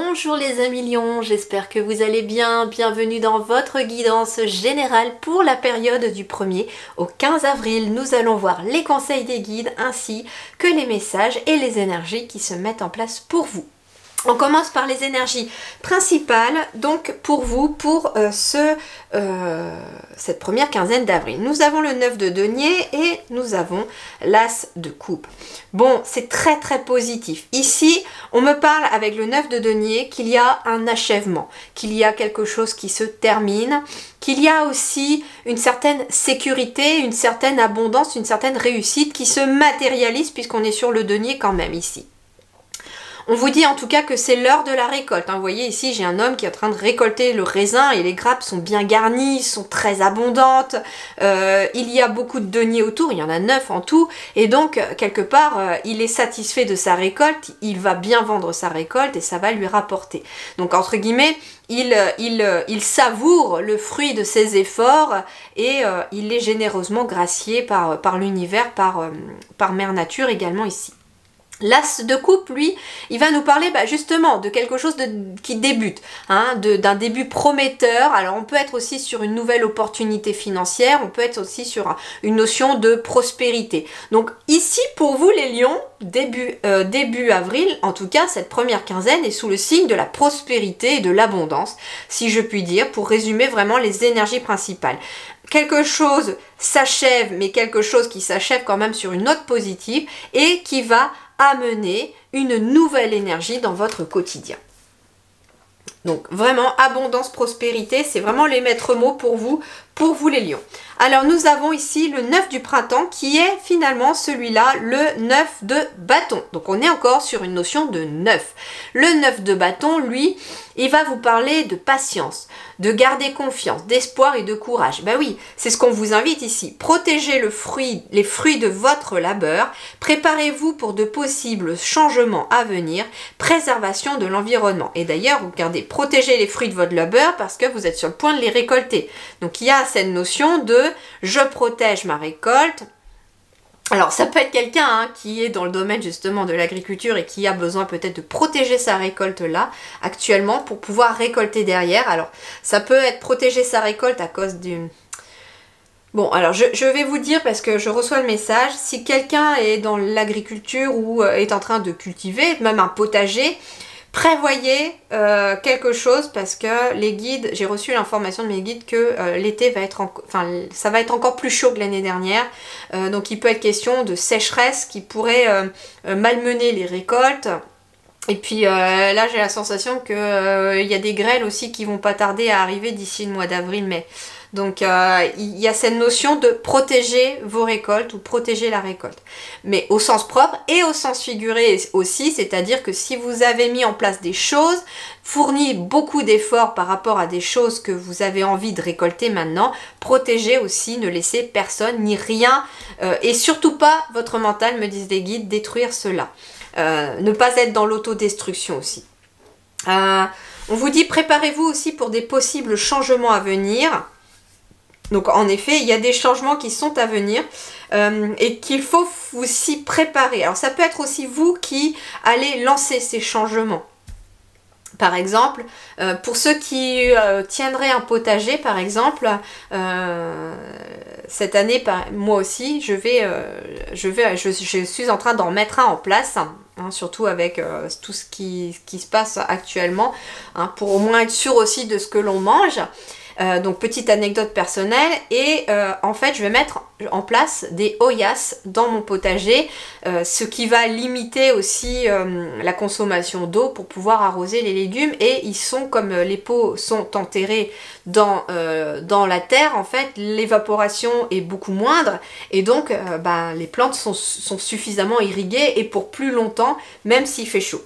Bonjour les amis lions, j'espère que vous allez bien. Bienvenue dans votre guidance générale pour la période du 1er au 15 avril. Nous allons voir les conseils des guides ainsi que les messages et les énergies qui se mettent en place pour vous. On commence par les énergies principales, donc pour vous, pour cette première quinzaine d'avril. Nous avons le 9 de denier et nous avons l'as de coupe. Bon, c'est très très positif. Ici, on me parle avec le 9 de denier qu'il y a un achèvement, qu'il y a quelque chose qui se termine, qu'il y a aussi une certaine sécurité, une certaine abondance, une certaine réussite qui se matérialise puisqu'on est sur le denier quand même ici. On vous dit en tout cas que c'est l'heure de la récolte. Vous voyez ici, j'ai un homme qui est en train de récolter le raisin et les grappes sont bien garnies, sont très abondantes. Il y a beaucoup de deniers autour, il y en a 9 en tout. Et donc, quelque part, il est satisfait de sa récolte, il va bien vendre sa récolte et ça va lui rapporter. Donc, entre guillemets, il savoure le fruit de ses efforts et il est généreusement gracié par l'univers, par Mère Nature également ici. L'as de coupe, lui, il va nous parler justement de quelque chose qui débute, d'un début prometteur. Alors on peut être aussi sur une nouvelle opportunité financière, on peut être aussi sur une notion de prospérité. Donc ici, pour vous les lions, début avril, en tout cas cette première quinzaine est sous le signe de la prospérité et de l'abondance, si je puis dire, pour résumer vraiment les énergies principales. Quelque chose s'achève, mais quelque chose qui s'achève quand même sur une note positive et qui va amener une nouvelle énergie dans votre quotidien. Donc vraiment, abondance, prospérité, c'est vraiment les maîtres mots pour vous les lions. Alors nous avons ici le 9 du printemps qui est finalement celui-là, le 9 de bâton. Donc on est encore sur une notion de 9. Le 9 de bâton, lui, il va vous parler de patience, de garder confiance, d'espoir et de courage. Ben oui, c'est ce qu'on vous invite ici. Protégez les fruits de votre labeur, préparez-vous pour de possibles changements à venir, préservation de l'environnement. Et d'ailleurs, regardez, protégez les fruits de votre labeur parce que vous êtes sur le point de les récolter. Donc il y a cette notion de je protège ma récolte. Alors ça peut être quelqu'un qui est dans le domaine justement de l'agriculture et qui a besoin peut-être de protéger sa récolte là actuellement pour pouvoir récolter derrière. Alors ça peut être protéger sa récolte à cause d'une... Bon, alors je vais vous dire parce que je reçois le message, si quelqu'un est dans l'agriculture ou est en train de cultiver, même un potager, prévoyez quelque chose parce que les guides, j'ai reçu l'information de mes guides que l'été va être, ça va être encore plus chaud que l'année dernière. Donc il peut être question de sécheresse qui pourrait malmener les récoltes. Et puis là j'ai la sensation qu'il y a des grêles aussi qui vont pas tarder à arriver d'ici le mois d'avril-mai. Donc il y a cette notion de protéger vos récoltes ou protéger la récolte. Mais au sens propre et au sens figuré aussi, c'est-à-dire que si vous avez mis en place des choses, fourni beaucoup d'efforts par rapport à des choses que vous avez envie de récolter maintenant, protégez aussi, ne laissez personne ni rien et surtout pas votre mental, me disent les guides, détruire cela. Ne pas être dans l'autodestruction aussi. On vous dit préparez-vous aussi pour des possibles changements à venir. Donc en effet, il y a des changements qui sont à venir et qu'il faut vous s'y préparer. Alors ça peut être aussi vous qui allez lancer ces changements. Par exemple, pour ceux qui tiendraient un potager, par exemple, cette année, moi aussi, je suis en train d'en mettre un en place, surtout avec tout ce qui se passe actuellement, pour au moins être sûr aussi de ce que l'on mange. Donc petite anecdote personnelle et en fait je vais mettre en place des oyas dans mon potager, ce qui va limiter aussi la consommation d'eau pour pouvoir arroser les légumes et ils sont comme les pots sont enterrés dans la terre en fait l'évaporation est beaucoup moindre et donc les plantes sont suffisamment irriguées et pour plus longtemps même s'il fait chaud.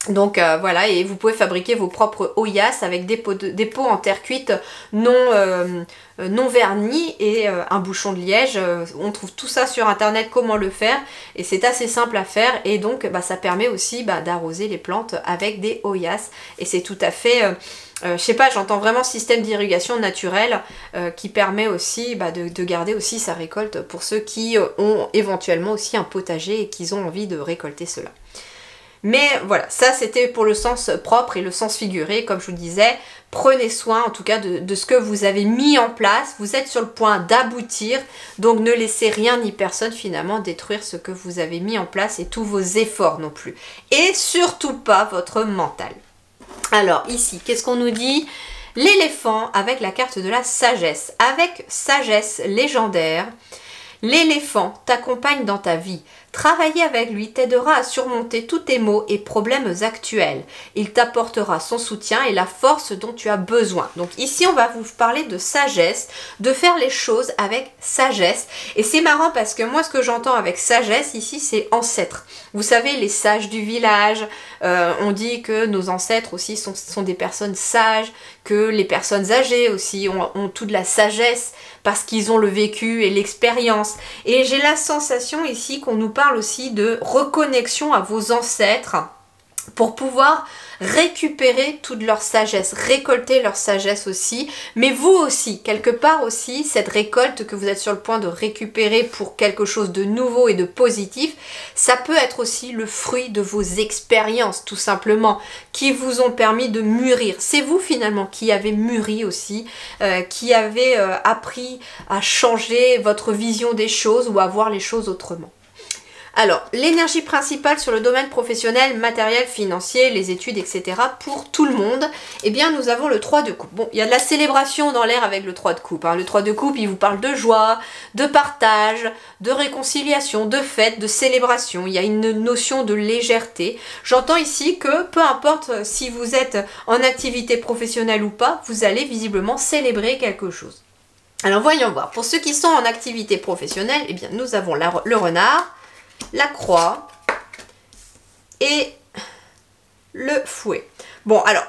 Donc voilà, et vous pouvez fabriquer vos propres oyas avec des pots en terre cuite non vernis et un bouchon de liège. On trouve tout ça sur internet, comment le faire, et c'est assez simple à faire, et donc ça permet aussi d'arroser les plantes avec des oyas, et c'est tout à fait... je sais pas, j'entends vraiment système d'irrigation naturel qui permet aussi de garder aussi sa récolte pour ceux qui ont éventuellement aussi un potager et qui ont envie de récolter cela. Mais voilà, ça c'était pour le sens propre et le sens figuré, comme je vous disais. Prenez soin en tout cas de ce que vous avez mis en place. Vous êtes sur le point d'aboutir, donc ne laissez rien ni personne finalement détruire ce que vous avez mis en place et tous vos efforts non plus. Et surtout pas votre mental. Alors ici, qu'est-ce qu'on nous dit? L'éléphant avec la carte de la sagesse. Avec sagesse légendaire, l'éléphant t'accompagne dans ta vie. Travailler avec lui t'aidera à surmonter tous tes maux et problèmes actuels. Il t'apportera son soutien et la force dont tu as besoin. Donc ici, on va vous parler de sagesse, de faire les choses avec sagesse. Et c'est marrant parce que moi, ce que j'entends avec sagesse ici, c'est ancêtre. Vous savez, les sages du village, on dit que nos ancêtres aussi sont des personnes sages, que les personnes âgées aussi ont toute la sagesse parce qu'ils ont le vécu et l'expérience. Et j'ai la sensation ici qu'on nous parle aussi de reconnexion à vos ancêtres pour pouvoir récupérer toute leur sagesse, récolter leur sagesse aussi, mais vous aussi, quelque part aussi, cette récolte que vous êtes sur le point de récupérer pour quelque chose de nouveau et de positif, ça peut être aussi le fruit de vos expériences, tout simplement, qui vous ont permis de mûrir. C'est vous finalement qui avez mûri aussi, qui avez appris à changer votre vision des choses ou à voir les choses autrement. Alors, l'énergie principale sur le domaine professionnel, matériel, financier, les études, etc. pour tout le monde, eh bien nous avons le 3 de coupe. Bon, il y a de la célébration dans l'air avec le 3 de coupe. Hein. Le 3 de coupe, il vous parle de joie, de partage, de réconciliation, de fête, de célébration. Il y a une notion de légèreté. J'entends ici que peu importe si vous êtes en activité professionnelle ou pas, vous allez visiblement célébrer quelque chose. Alors voyons voir. Pour ceux qui sont en activité professionnelle, eh bien nous avons le renard, la croix et le fouet. Bon, alors,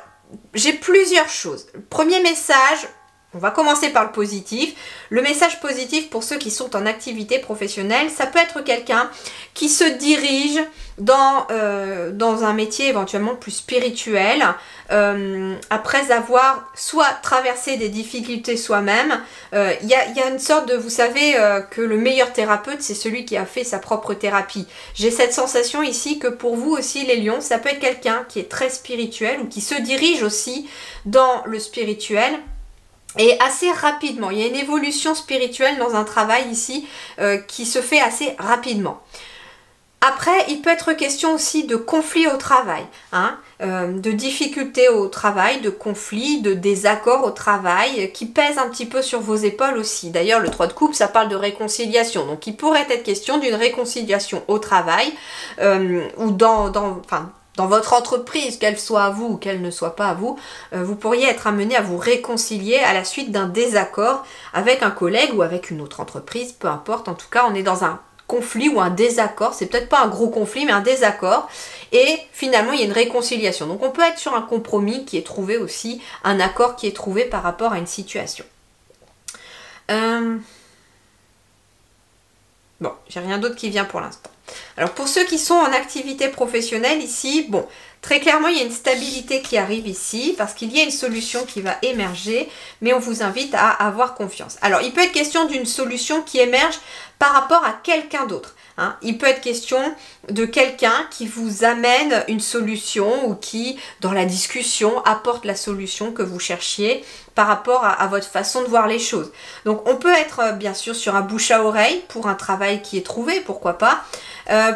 j'ai plusieurs choses. Premier message, on va commencer par le positif. Le message positif pour ceux qui sont en activité professionnelle, ça peut être quelqu'un qui se dirige dans un métier éventuellement plus spirituel, après avoir soit traversé des difficultés soi-même. Il y a une sorte de, vous savez que le meilleur thérapeute, c'est celui qui a fait sa propre thérapie. J'ai cette sensation ici que pour vous aussi les lions, ça peut être quelqu'un qui est très spirituel ou qui se dirige aussi dans le spirituel. Et assez rapidement, il y a une évolution spirituelle dans un travail ici qui se fait assez rapidement. Après, il peut être question aussi de conflits au travail, hein, de difficultés au travail, de conflits, de désaccords au travail qui pèsent un petit peu sur vos épaules aussi. D'ailleurs, le 3 de coupe, ça parle de réconciliation. Donc, il pourrait être question d'une réconciliation au travail ou dans votre entreprise, qu'elle soit à vous ou qu'elle ne soit pas à vous, vous pourriez être amené à vous réconcilier à la suite d'un désaccord avec un collègue ou avec une autre entreprise, peu importe. En tout cas, on est dans un conflit ou un désaccord, c'est peut-être pas un gros conflit, mais un désaccord, et finalement il y a une réconciliation. Donc on peut être sur un compromis qui est trouvé aussi, un accord qui est trouvé par rapport à une situation. Bon, j'ai rien d'autre qui vient pour l'instant. Alors pour ceux qui sont en activité professionnelle ici, bon, très clairement il y a une stabilité qui arrive ici parce qu'il y a une solution qui va émerger, mais on vous invite à avoir confiance. Alors il peut être question d'une solution qui émerge par rapport à quelqu'un d'autre. Hein. Il peut être question de quelqu'un qui vous amène une solution ou qui, dans la discussion, apporte la solution que vous cherchiez par rapport à votre façon de voir les choses. Donc on peut être bien sûr sur un bouche à oreille pour un travail qui est trouvé, pourquoi pas.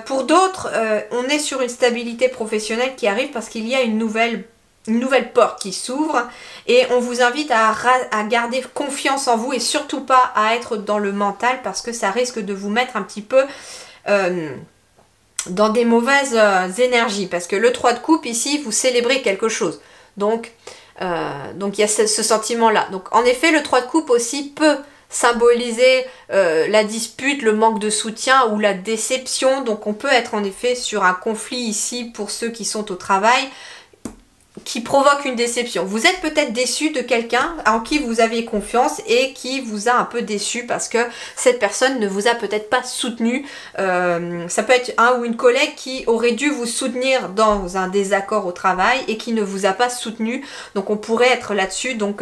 Pour d'autres, on est sur une stabilité professionnelle qui arrive parce qu'il y a une nouvelle porte qui s'ouvre et on vous invite à garder confiance en vous et surtout pas à être dans le mental parce que ça risque de vous mettre un petit peu dans des mauvaises énergies parce que le 3 de coupe ici, vous célébrez quelque chose. Donc il y a ce sentiment-là. Donc en effet, le 3 de coupe aussi peut symboliser la dispute, le manque de soutien ou la déception. Donc on peut être en effet sur un conflit ici pour ceux qui sont au travail qui provoque une déception. Vous êtes peut-être déçu de quelqu'un en qui vous aviez confiance et qui vous a un peu déçu parce que cette personne ne vous a peut-être pas soutenu. Ça peut être un ou une collègue qui aurait dû vous soutenir dans un désaccord au travail et qui ne vous a pas soutenu. Donc on pourrait être là-dessus. Donc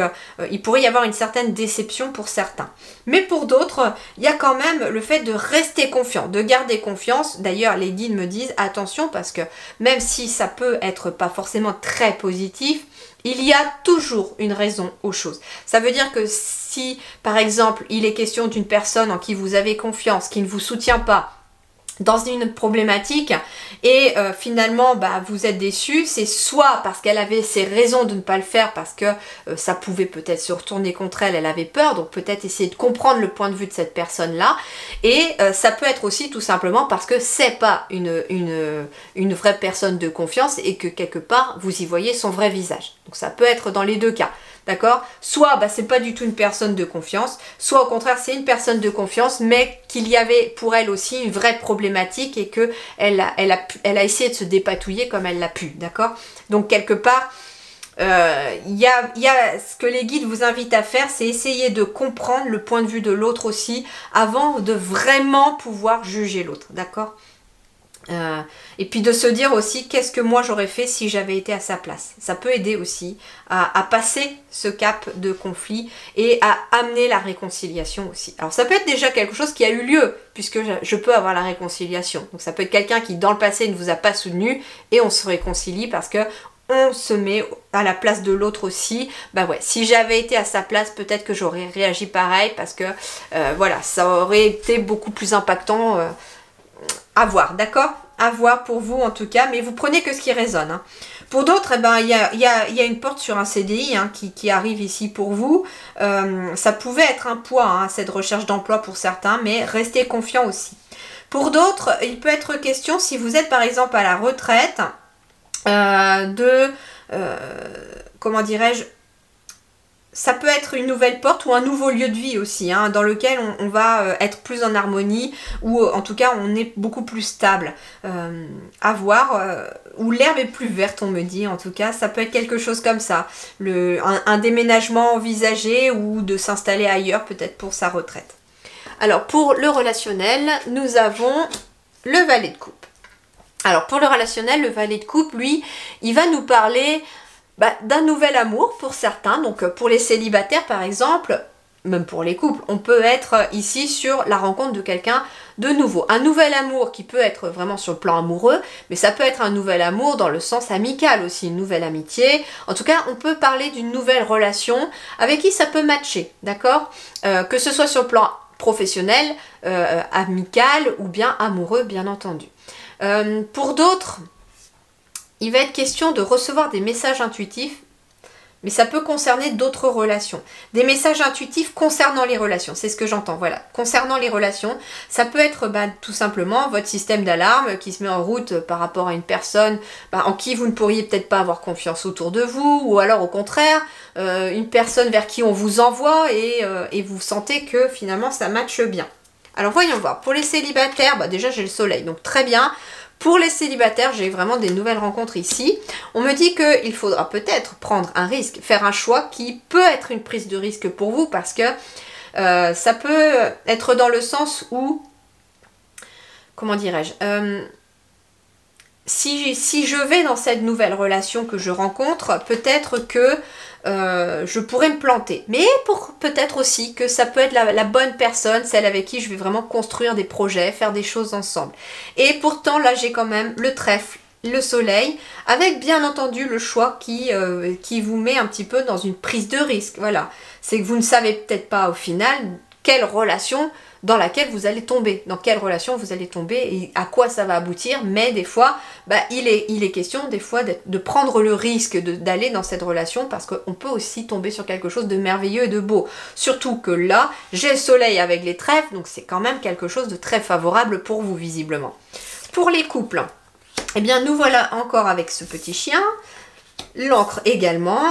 il pourrait y avoir une certaine déception pour certains. Mais pour d'autres, il y a quand même le fait de rester confiant, de garder confiance. D'ailleurs, les guides me disent attention parce que même si ça peut être pas forcément très positif, il y a toujours une raison aux choses. Ça veut dire que si, par exemple, il est question d'une personne en qui vous avez confiance, qui ne vous soutient pas dans une problématique et finalement vous êtes déçu, c'est soit parce qu'elle avait ses raisons de ne pas le faire parce que ça pouvait peut-être se retourner contre elle, elle avait peur, donc peut-être essayer de comprendre le point de vue de cette personne-là, et ça peut être aussi tout simplement parce que c'est pas une vraie personne de confiance et que quelque part vous y voyez son vrai visage. Donc ça peut être dans les deux cas. D'accord? Soit c'est pas du tout une personne de confiance, soit au contraire c'est une personne de confiance, mais qu'il y avait pour elle aussi une vraie problématique et que elle a essayé de se dépatouiller comme elle l'a pu. D'accord? Donc quelque part, il y a ce que les guides vous invitent à faire, c'est essayer de comprendre le point de vue de l'autre aussi avant de vraiment pouvoir juger l'autre. D'accord? Et puis de se dire aussi qu'est-ce que moi j'aurais fait si j'avais été à sa place. Ça peut aider aussi à passer ce cap de conflit et à amener la réconciliation aussi. Alors ça peut être déjà quelque chose qui a eu lieu puisque je peux avoir la réconciliation. Donc ça peut être quelqu'un qui dans le passé ne vous a pas soutenu et on se réconcilie parce que on se met à la place de l'autre aussi. Si j'avais été à sa place, peut-être que j'aurais réagi pareil parce que voilà, ça aurait été beaucoup plus impactant. À voir, d'accord? À voir pour vous en tout cas, mais vous prenez que ce qui résonne. Hein. Pour d'autres, il y a une porte sur un CDI qui arrive ici pour vous. Ça pouvait être un poids, cette recherche d'emploi pour certains, mais restez confiants aussi. Pour d'autres, il peut être question, si vous êtes par exemple à la retraite, comment dirais-je, ça peut être une nouvelle porte ou un nouveau lieu de vie aussi, dans lequel on va être plus en harmonie ou en tout cas on est beaucoup plus stable. À voir, où l'herbe est plus verte on me dit, en tout cas ça peut être quelque chose comme ça. Un déménagement envisagé ou de s'installer ailleurs peut-être pour sa retraite. Alors pour le relationnel, nous avons le valet de coupe. Alors pour le relationnel, le valet de coupe, lui, il va nous parler d'un nouvel amour pour certains. Donc pour les célibataires par exemple, même pour les couples, on peut être ici sur la rencontre de quelqu'un de nouveau. Un nouvel amour qui peut être vraiment sur le plan amoureux, mais ça peut être un nouvel amour dans le sens amical aussi, une nouvelle amitié. En tout cas, on peut parler d'une nouvelle relation avec qui ça peut matcher, d'accord? Que ce soit sur le plan professionnel, amical ou bien amoureux, bien entendu. Pour d'autres, il va être question de recevoir des messages intuitifs, mais ça peut concerner d'autres relations. Des messages intuitifs concernant les relations, c'est ce que j'entends, voilà. Concernant les relations, ça peut être tout simplement votre système d'alarme qui se met en route par rapport à une personne en qui vous ne pourriez peut-être pas avoir confiance autour de vous, ou alors au contraire, une personne vers qui on vous envoie et vous sentez que finalement ça matche bien. Alors voyons voir, pour les célibataires, déjà j'ai le soleil, donc très bien. Pour les célibataires, j'ai vraiment des nouvelles rencontres ici. On me dit qu'il faudra peut-être prendre un risque, faire un choix qui peut être une prise de risque pour vous parce que ça peut être dans le sens où, comment dirais-je, si je vais dans cette nouvelle relation que je rencontre, peut-être que je pourrais me planter. Mais peut-être aussi que ça peut être la bonne personne, celle avec qui je vais vraiment construire des projets, faire des choses ensemble. Et pourtant, là, j'ai quand même le trèfle, le soleil, avec bien entendu le choix qui vous met un petit peu dans une prise de risque. Voilà. C'est que vous ne savez peut-être pas au final quelle relation dans laquelle vous allez tomber, dans quelle relation vous allez tomber et à quoi ça va aboutir, mais des fois, il est question des fois de prendre le risque d'aller dans cette relation parce qu'on peut aussi tomber sur quelque chose de merveilleux et de beau. Surtout que là, j'ai le soleil avec les trèfles, donc c'est quand même quelque chose de très favorable pour vous visiblement. Pour les couples, eh bien nous voilà encore avec ce petit chien, l'encre également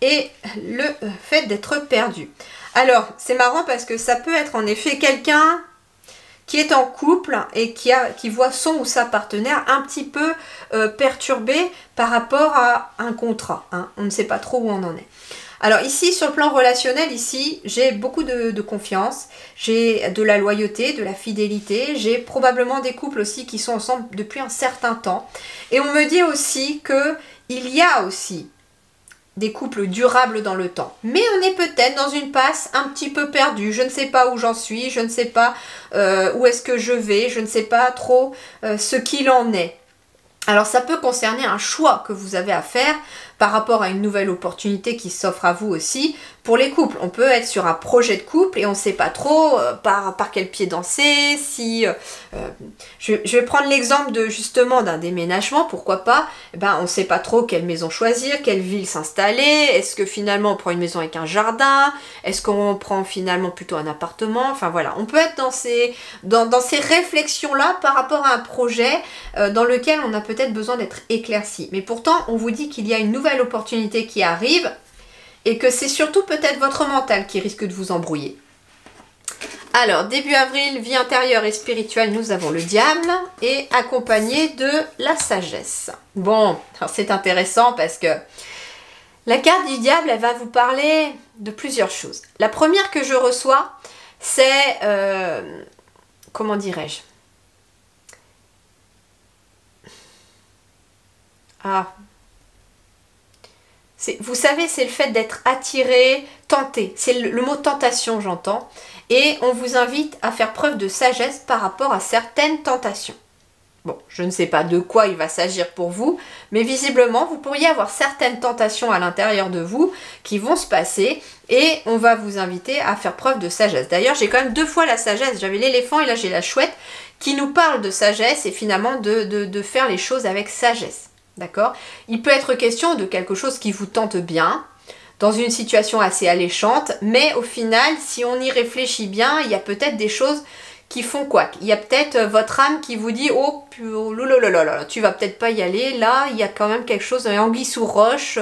et le fait d'être perdu. Alors, c'est marrant parce que ça peut être en effet quelqu'un qui est en couple et qui voit son ou sa partenaire un petit peu perturbé par rapport à un contrat. Hein. On ne sait pas trop où on en est. Alors ici, sur le plan relationnel, ici, j'ai beaucoup de confiance, j'ai de la loyauté, de la fidélité, j'ai probablement des couples aussi qui sont ensemble depuis un certain temps. Et on me dit aussi qu'il y a aussi des couples durables dans le temps. Mais on est peut-être dans une passe un petit peu perdue. Je ne sais pas où j'en suis, je ne sais pas où est-ce que je vais, je ne sais pas trop ce qu'il en est. Alors ça peut concerner un choix que vous avez à faire par rapport à une nouvelle opportunité qui s'offre à vous aussi. Pour les couples, on peut être sur un projet de couple et on ne sait pas trop par quel pied danser. Si je vais prendre l'exemple de justement d'un déménagement, pourquoi pas. On ne sait pas trop quelle maison choisir, quelle ville s'installer. Est-ce que finalement on prend une maison avec un jardin? Est-ce qu'on prend finalement plutôt un appartement? Enfin voilà, on peut être dans ces réflexions-là par rapport à un projet dans lequel on a peut-être besoin d'être éclairci. Mais pourtant, on vous dit qu'il y a une nouvelle opportunité qui arrive et que c'est surtout peut-être votre mental qui risque de vous embrouiller. Alors, début avril, vie intérieure et spirituelle, nous avons le diable et accompagné de la sagesse. Bon, alors c'est intéressant parce que la carte du diable, elle va vous parler de plusieurs choses. La première que je reçois, c'est, comment dirais-je? Vous savez, c'est le fait d'être attiré, tenté. C'est le mot tentation, j'entends. Et on vous invite à faire preuve de sagesse par rapport à certaines tentations. Bon, je ne sais pas de quoi il va s'agir pour vous, mais visiblement, vous pourriez avoir certaines tentations à l'intérieur de vous qui vont se passer et on va vous inviter à faire preuve de sagesse. D'ailleurs, j'ai quand même 2 fois la sagesse. J'avais l'éléphant et là, j'ai la chouette qui nous parle de sagesse et finalement de faire les choses avec sagesse. D'accord? Il peut être question de quelque chose qui vous tente bien, dans une situation assez alléchante, mais au final, si on y réfléchit bien, il y a peut-être des choses qui font quoi? Il y a peut-être votre âme qui vous dit « Oh, tu vas peut-être pas y aller, là, il y a quand même quelque chose, anguille sous roche,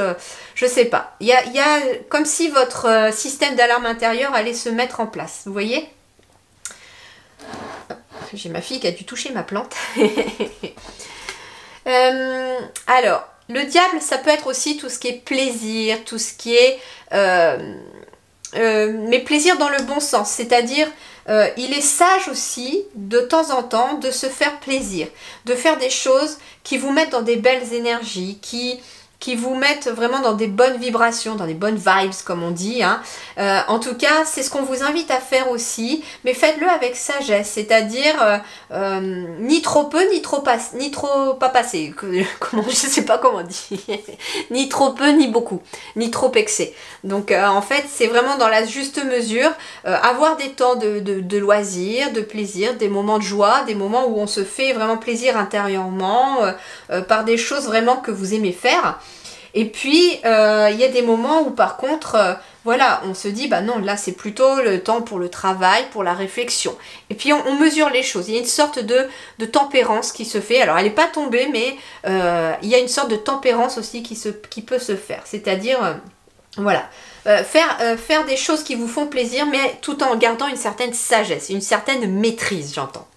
je sais pas. » Il y a comme si votre système d'alarme intérieur allait se mettre en place, vous voyez? J'ai ma fille qui a dû toucher ma plante. Alors, le diable, ça peut être aussi tout ce qui est plaisir, tout ce qui est... mais plaisir dans le bon sens, c'est-à-dire il est sage aussi de temps en temps de se faire plaisir, de faire des choses qui vous mettent dans des belles énergies, qui vous mettent vraiment dans des bonnes vibrations, dans des bonnes vibes comme on dit. Hein. En tout cas, c'est ce qu'on vous invite à faire aussi, mais faites-le avec sagesse, c'est-à-dire ni trop peu, ni trop pas passé. Je sais pas comment on dit. Ni trop peu, ni beaucoup, ni trop excès. Donc en fait, c'est vraiment dans la juste mesure, avoir des temps de loisirs, de plaisir, des moments de joie, des moments où on se fait vraiment plaisir intérieurement, par des choses vraiment que vous aimez faire. Et puis, il y a des moments où par contre, voilà, on se dit, bah non, là c'est plutôt le temps pour le travail, pour la réflexion. Et puis on mesure les choses, il y a une sorte de tempérance qui se fait. Alors elle n'est pas tombée, mais il y a une sorte de tempérance aussi qui peut se faire. C'est-à-dire, voilà, faire des choses qui vous font plaisir, mais tout en gardant une certaine sagesse, une certaine maîtrise, j'entends.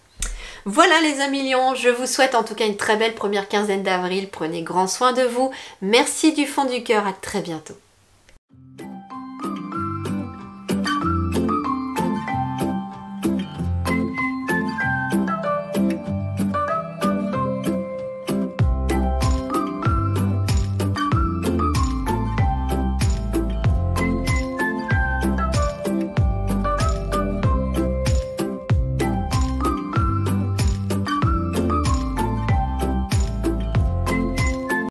Voilà les amis lions, je vous souhaite en tout cas une très belle première quinzaine d'avril. Prenez grand soin de vous. Merci du fond du cœur, à très bientôt.